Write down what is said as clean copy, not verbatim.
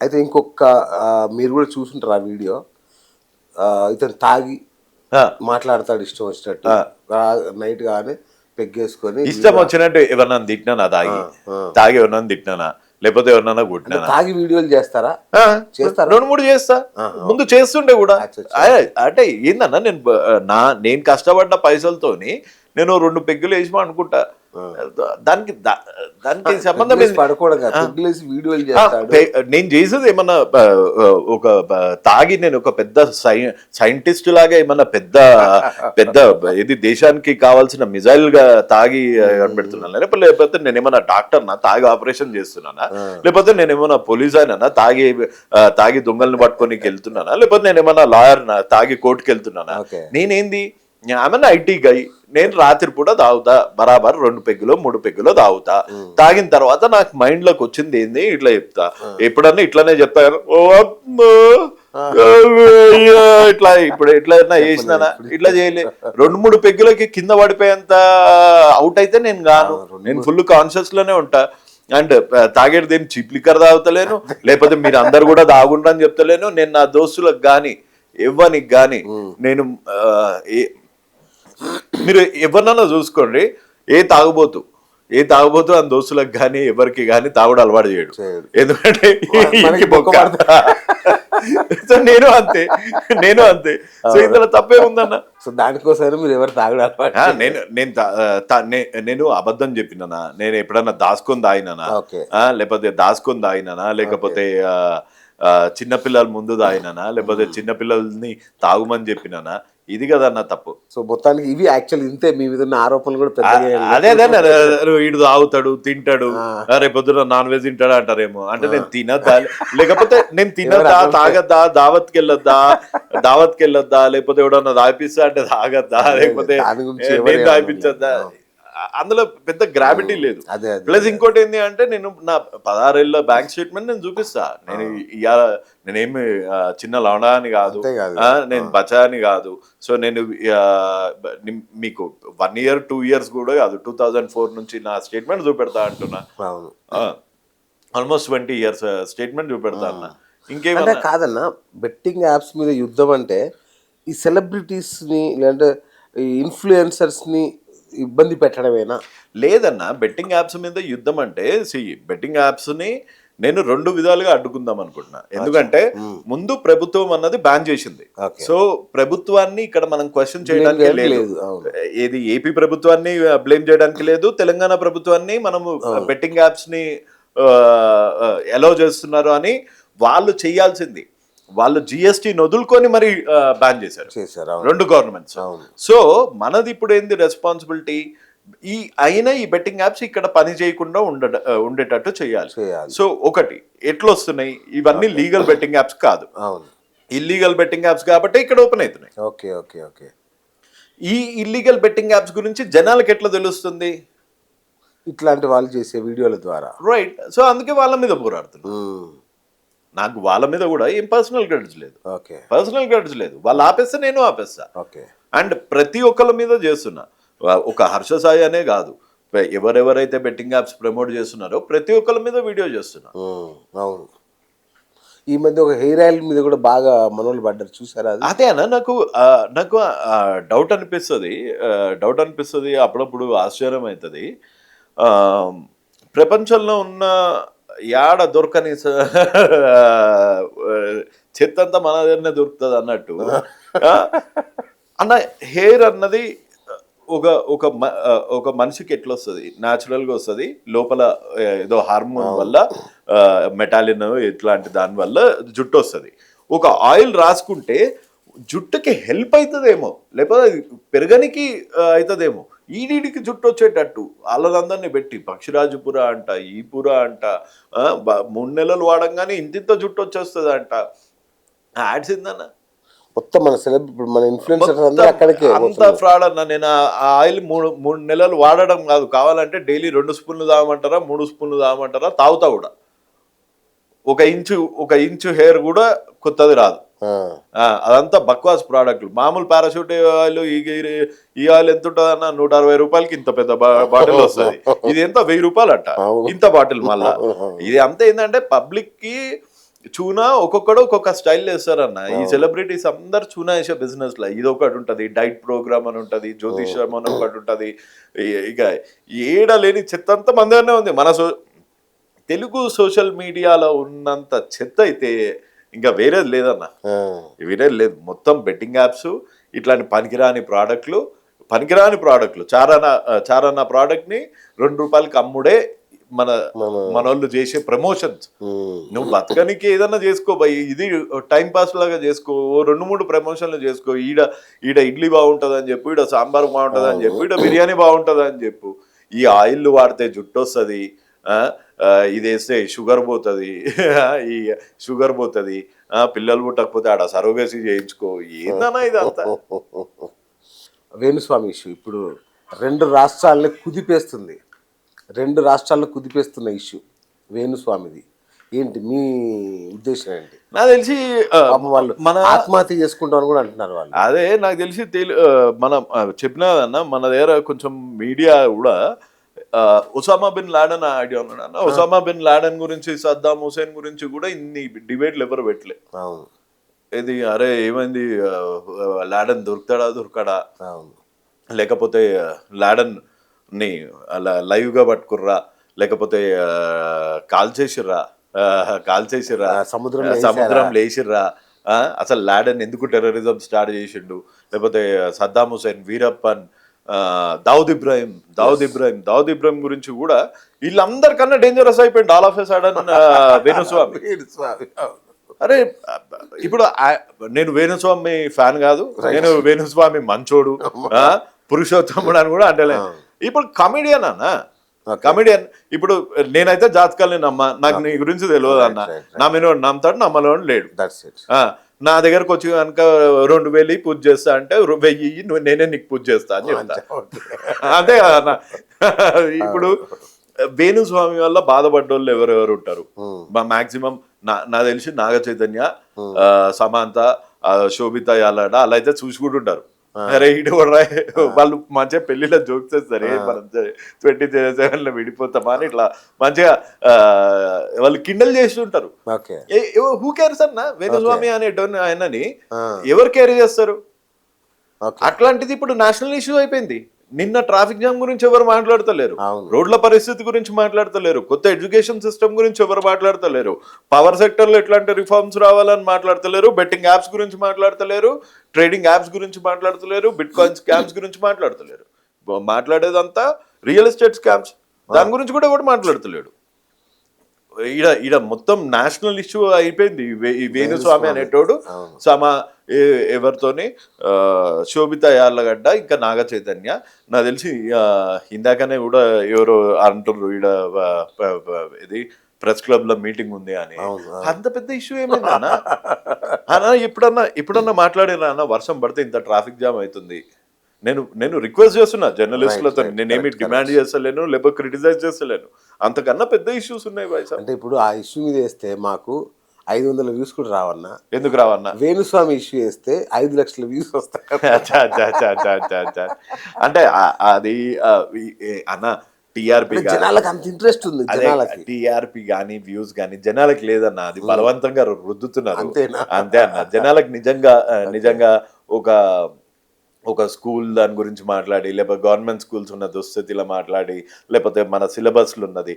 అయితే ఇంకొక మీరు కూడా చూసుంటారు ఆ వీడియో. ఇతను తాగి మాట్లాడతాడు ఇష్టం వచ్చినట్టు. నైట్ గానే పెగ్గేసుకొని ఇష్టం వచ్చినట్టు ఎవరన్నా తిట్టినా తాగి ఎవరన్నా తిట్టినా లేకపోతే ఎవరన్నా కొట్టినా తాగి వీడియోలు చేస్తారా? చేస్తారా? 2-3 చేస్తా. ముందు చేస్తుండే కూడా. అంటే ఏందన్నా నేను కష్టపడ్డ పైసలతోని నేను 2 పెగ్గులు వేసి అనుకుంటా. దానికి సంబంధం నేను చేసేది ఏమన్నా ఒక తాగి నేను ఒక పెద్ద సైంటిస్ట్ లాగా ఏమన్నా పెద్ద పెద్ద ఇది దేశానికి కావాల్సిన మిజైల్ గా తాగి కనిపెడుతున్నాను, లేకపోతే నేను ఏమన్నా డాక్టర్ నా తాగి ఆపరేషన్ చేస్తున్నానా, లేకపోతే నేను ఏమన్నా పోలీస్ అయినా తాగి దొంగల్ని పట్టుకొని వెళ్తున్నానా, లేకపోతే నేను ఏమన్నా లాయర్ తాగి కోర్టుకి వెళ్తున్నానా? నేనేంది ఆమెను ఐటీ గై. నేను రాత్రి పూట తాగుతా బరాబర్ 2 పెగ్గులో 3 పెగ్గులో తాగుతా. తాగిన తర్వాత నాకు మైండ్ లోకి వచ్చింది ఏంది ఇట్లా చెప్తా. ఎప్పుడన్నా ఇట్లానే చెప్తాను, ఇట్లా ఇప్పుడు ఎట్లన్నా చేసినానా, ఇట్లా చేయలే. 2-3 పెగ్గులకి కింద పడిపోయేంత అవుట్ అయితే నేను గాను. నేను ఫుల్ కాన్షియస్ లోనే ఉంటా. అండ్ తాగేది ఏం చీప్ లిక్కర్ తాగుతలేను, లేకపోతే మీరు అందరు కూడా తాగుండ్రని చెప్తలేను. నేను నా దోస్తులకు గాని ఎవ్వనికి గాని నేను మీరు ఎవరినన్నా చూసుకోండి, ఏ తాగుబోతు అని దోస్తులకు కానీ ఎవరికి కానీ తాగుడు అలవాటు చేయడు. ఎందుకంటే నేను అంతే. సో ఇందులో తప్పే ఉందన్న. సో దానికోసం మీరు ఎవరు తాగుడు అలవాటు? నేను అబద్ధం చెప్పినానా, నేను ఎప్పుడన్నా దాచుకొని తాగినానా, లేకపోతే దాచుకొని తాగినానా, లేకపోతే చిన్నపిల్లల ముందు తాగినానా, లేకపోతే చిన్నపిల్లల్ని తాగుమని చెప్పినానా? ఇది కదన్న తప్పు. సో మొత్తానికి ఇవి యాక్చువల్ ఇంతే మీ మీద ఉన్న ఆరోపణలు కూడా అదే వీడు తాగుతాడు తింటాడు రేపొద్దున నాన్ వెజ్ తింటాడు అంటారేమో. అంటే నేను తినద్దా, లేకపోతే నేను తినద్దా, తాగద్దా, దావత్కి వెళ్ళొద్దా, లేకపోతే ఎవడన్నా తాగిపిస్తా అంటే తాగద్దా, లేకపోతే నేను తాగిపించద్దా? అందులో పెద్ద గ్రావిటీ లేదు. ప్లస్ ఇంకోటి ఏంటి అంటే నేను నా 16 ఏళ్ళ బ్యాంక్ స్టేట్మెంట్ నేను చూపిస్తా. నేనేమి చిన్న లవడా అని కాదు, నేను బచా అని కాదు. సో నేను మీకు 1 year 2 years కూడా కాదు, 2004 నుంచి నా స్టేట్మెంట్ చూపెడతా అంటున్నా. ఆల్మోస్ట్ 20 years స్టేట్మెంట్ చూపెడతా అన్న. ఇంకేమంటే కాదన్న, బెట్టింగ్ యాప్స్ మీద యుద్ధం అంటే ఈ సెలబ్రిటీస్ ని లేదంటే ఈ ఇన్ఫ్లుయెన్సర్స్ ని ఇబ్బంది పెట్టడమేనా? లేదన్న, బెట్టింగ్ యాప్స్ మీద యుద్ధం అంటే బెట్టింగ్ యాప్స్ ని నేను 2 విధాలుగా అడ్డుకుందాం అనుకుంటున్నా. ఎందుకంటే ముందు ప్రభుత్వం అన్నది బ్యాన్ చేసింది. సో ప్రభుత్వాన్ని ఇక్కడ మనం క్వశ్చన్ చేయడానికి లేదు. ఏది ఏపీ ప్రభుత్వాన్ని బ్లేమ్ చేయడానికి లేదు, తెలంగాణ ప్రభుత్వాన్ని మనము బెట్టింగ్ యాప్స్ ని అలౌ చేస్తున్నారు అని వాళ్ళు చేయాల్సింది. వాళ్ళు జిఎస్టీ వదులుకొని మరి బ్యాన్ చేశారు 2 గవర్నమెంట్స్. సో మనది ఇప్పుడు ఏంది రెస్పాన్సిబిలిటీ, ఈ బెట్టింగ్ యాప్స్ ఇక్కడ పని చేయకుండా ఉండేటట్టు చేయాలి. సో ఒకటి ఎట్లొస్తున్నాయి ఇవన్నీ లీగల్ బెట్టింగ్ యాప్స్ కాదు, ఇల్లీగల్ బెట్టింగ్ యాప్స్ కాబట్టి ఇక్కడ ఓపెన్ అవుతున్నాయి. ఈ ఇల్లీగల్ బెట్టింగ్ యాప్స్ గురించి జనాలకు ఎట్లా తెలుస్తుంది? ఇట్లాంటి వాళ్ళు చేసే వీడియోల ద్వారా, రైట్. సో అందుకే వాళ్ళ మీద పోరాడుతున్నారు. నాకు వాళ్ళ మీద కూడా ఏం పర్సనల్ గ్రడ్జ్ లేదు. వాళ్ళు ఆపేస్తే నేను ఆపేస్తా. అండ్ ప్రతి ఒక్కళ్ళ మీద చేస్తున్నా. ఒక హర్ష సాయి అనే కాదు, ఎవరెవరైతే బెట్టింగ్ యాప్స్ ప్రమోట్ చేస్తున్నారో ప్రతి ఒక్కళ్ళ మీద వీడియో చేస్తున్నా. అవును, ఈ మధ్య ఒక హెయిర్ ఆయిల్ మీద కూడా బాగా మనోళ్ళు పడ్డారు, చూసారా? అదే అన్న, నాకు డౌట్ అనిపిస్తుంది, అప్పుడప్పుడు ఆశ్చర్యం అవుతుంది. ప్రపంచంలో ఉన్న యాడ దొరకని చెత్త అంతా మన దగ్గరనే దొరుకుతుంది అన్నట్టు అన్న. హెయిర్ అన్నది ఒక మనిషికి ఎట్లా వస్తుంది, న్యాచురల్గా వస్తుంది. లోపల ఏదో హార్మోన్ వల్ల, మెటాలిన్ ఇట్లాంటి దాని వల్ల జుట్టు వస్తుంది. ఒక ఆయిల్ రాసుకుంటే జుట్టుకి హెల్ప్ అవుతుందేమో, లేకపోతే పెరగనికి అవుతుందేమో. ఈడీడికి జుట్టు వచ్చేటట్టు వాళ్ళందరినీ పెట్టి పక్షిరాజుపుర అంట, ఈ పుర అంట, 3 నెలలు వాడంగానే ఇంత జుట్టు వచ్చేస్తుంది అంట. యాడ్స్ ఏందన్న, మొత్తం మన ఇన్ఫ్లుయెన్సర్స్ అక్కడికే అంత ఫ్రాడ్ అన్న. నేను ఆ ఆయిల్ 3 నెలలు వాడడం కాదు, కావాలంటే డైలీ 2 స్పూన్లు తాగమంటారా, 3 స్పూన్లు తాగమంటారా, తాగుతా కూడా. ఒక ఇంచు హెయిర్ కూడా కొత్తది రాదు. అదంతా బక్వాస్ ప్రోడక్ట్లు. మామూలు పారాషూట్ ఆయిల్, ఈ ఆయిల్ ఎంత ఉంటుంది అన్న, 160 రూపాయలకి ఇంత పెద్ద బాటిల్ వస్తుంది. ఇది ఎంత 1000 రూపాయలు అంట ఇంత బాటిల్. మళ్ళా ఇది అంతా ఏంటంటే పబ్లిక్ కి చూనా ఒక్కొక్కడు ఒక్కొక్క స్టైల్ వేస్తారన్న. ఈ సెలబ్రిటీస్ అందరు చూనా వేసే బిజినెస్ లో ఇది ఒకటి ఉంటది, డైట్ ప్రోగ్రామ్ అని ఉంటది, జ్యోతిష్యం అని ఒకటి ఉంటది. ఇక ఏడ లేని చెత్త అంతా మన దగ్గరనే ఉంది. మన తెలుగు సోషల్ మీడియాలో ఉన్నంత చెత్త అయితే ఇంకా వేరేది లేదన్న, వేరేది లేదు. మొత్తం బెట్టింగ్ యాప్స్, ఇట్లాంటి పనికిరాని ప్రోడక్ట్లు చారానా ప్రోడక్ట్ ని ₹2 అమ్ముడే మనోళ్ళు చేసే ప్రమోషన్స్. నువ్వు బతకనికి ఏదన్నా చేసుకో భయ్, ఇది టైం పాస్ లాగా చేసుకో, 2-3 ప్రమోషన్లు చేసుకో. ఈడ ఇడ్లీ బాగుంటది అని చెప్పు, ఈడ సాంబార్ బాగుంటది అని చెప్పు, ఈడ బిర్యానీ బాగుంటది అని చెప్పు. ఈ ఆయిల్ వాడితే జుట్టు వస్తుంది, ఇది వేస్తే షుగర్ పోతుంది, ఈ షుగర్ పోతుంది, పిల్లలు పుట్టకపోతే ఆడ సరోగసి చేయించుకో. ఏందన్నా ఇదంతా? వేణుస్వామి ఇష్యూ ఇప్పుడు 2 రాష్ట్రాలని కుదిపేస్తున్న ఇష్యూ వేణుస్వామిది. ఏంటి మీ ఉద్దేశం ఏంటి? నాకు తెలిసి వాళ్ళు మన ఆత్మహత్య చేసుకుంటామని కూడా అంటున్నారు వాళ్ళు. అదే నాకు తెలిసి మనం చెప్పినదన్న, మన దగ్గర కొంచెం మీడియా కూడా ఒసామా బిన్ లాడెన్ ఐడియా ఉన్నాడు అన్న. ఒసామా బిన్ లాడెన్ గురించి, సద్దాం హుసేన్ గురించి కూడా ఇన్ని డిబేట్లు ఎవరు పెట్టలే. ఇది అరే ఏమైంది, లాడెన్ దొరకడా, లేకపోతే లాడెన్ ని అలా లైవ్ గా పట్టుకుర్రా, లేకపోతే కాల్చేసిర్రా సముద్రం లేచిర్రా, అసలు లాడెన్ ఎందుకు టెర్రరిజం స్టార్ట్ చేసిండు, లేకపోతే సద్దాం హుసేన్, వీరప్పన్, దావుద్ ఇబ్రాహిం గురించి కూడా వీళ్ళందరికన్నా డేంజరస్ అయిపోయింది all of a sudden Venu Swamy. అరే ఇప్పుడు నేను వేణుస్వామి ఫ్యాన్ కాదు, నేను వేణుస్వామి మంచోడు, పురుషోత్తముడు అని కూడా అంటలే. ఇప్పుడు కమెడియన్ అన్న, ఇప్పుడు నేనైతే జాతకాలని నమ్మా, నాకు నీ గురించి తెలియదు అన్న, నా మీద నమ్ముతాడు, నమ్మలో లేడు. నా దగ్గరకు వచ్చి కనుక 2000 పూజ చేస్తా అంటే 1000 నేనే నీకు పూజ చేస్తా అని చెప్తా, అంతే కదా. ఇప్పుడు వేణుస్వామి వల్ల బాధపడ్డోళ్ళు ఎవరెవరు ఉంటారు? మాక్సిమం నాకు తెలిసి నాగ చైతన్య, సమాంత, శోభిత యాలాడ అలా అయితే చూసి కూడా ఉంటారు. అరే ఇటు కూడా వాళ్ళు మంచిగా పెళ్లిలో జోక్స్ చేస్తారు, మనం 27లో విడిపోతామా అని ఇట్లా మంచిగా వాళ్ళు కిండల్ చేసి ఉంటారు. హూ కేర్స్ అన్న, వేణుస్వామి అనేటోని ఆయనని ఎవరు కేర్ చేస్తారు? అట్లాంటిది ఇప్పుడు నేషనల్ ఇష్యూ అయిపోయింది. నిన్న ట్రాఫిక్ జామ్ గురించి ఎవరు మాట్లాడతలేరు, రోడ్ల పరిస్థితి గురించి మాట్లాడతలేరు, కొత్త ఎడ్యుకేషన్ సిస్టమ్ గురించి ఎవరు మాట్లాడతలేరు, పవర్ సెక్టర్ లో ఎట్లాంటి రిఫార్మ్స్ రావాలని మాట్లాడతలేరు, బెట్టింగ్ యాప్స్ గురించి మాట్లాడతలేరు, ట్రేడింగ్ యాప్స్ గురించి మాట్లాడతలేరు, బిట్ కాయిన్ స్కామ్స్ గురించి మాట్లాడతలేరు. మాట్లాడేదంతా రియల్ ఎస్టేట్ స్కామ్స్, దాని గురించి కూడా ఎవరు మాట్లాడతలేడు. ఈడ మొత్తం నేషనల్ ఇష్యూ అయిపోయింది. ఈ వేణుస్వామి అనేటోడు ఎవరితోని శోభిత యార్లగడ్డ, ఇంకా నాగ చైతన్య. నాకు తెలిసి ఇందాకనే కూడా ఎవరో అంటున్నారు ఈడ ఇది ప్రెస్ క్లబ్ లో మీటింగ్ ఉంది అని. అంత పెద్ద ఇష్యూ ఏమైంది అన్న? ఎప్పుడన్నా మాట్లాడినా అన్న, వర్షం పడితే ఇంత ట్రాఫిక్ జామ్ అవుతుంది, నేను రిక్వెస్ట్ చేస్తున్నా జర్నలిస్టులతో, నేనేమి డిమాండ్ చేస్తలేను, లేకపోతే క్రిటిసైజ్ చేస్తలేను, అంతకన్నా పెద్ద ఇష్యూస్ ఉన్నాయి బాయ్ సార్. అంటే ఇప్పుడు ఆ ఇష్యూ మీద వేస్తే మాకు 500 వ్యూస్ కూడా రావన్నా. ఎందుకు రావన్నా? వేణుస్వామి ఇష్యూ వేస్తే 5 లక్షల వ్యూస్ వస్తాయి. అంటే అది అన్న టీఆర్పీ జనాలకు అంత ఇంట్రెస్ట్ ఉంది, టీఆర్పీ గానీ వ్యూస్ గానీ జనాలకి లేదన్న, అది బలవంతంగా రుద్దుతున్నారు అంతే అన్న. జనాలకు నిజంగా ఒక స్కూల్ దాని గురించి మాట్లాడి, లేకపోతే గవర్నమెంట్ స్కూల్స్ ఉన్న దుస్థితిలో మాట్లాడి, లేకపోతే మన సిలబస్లు ఉన్నది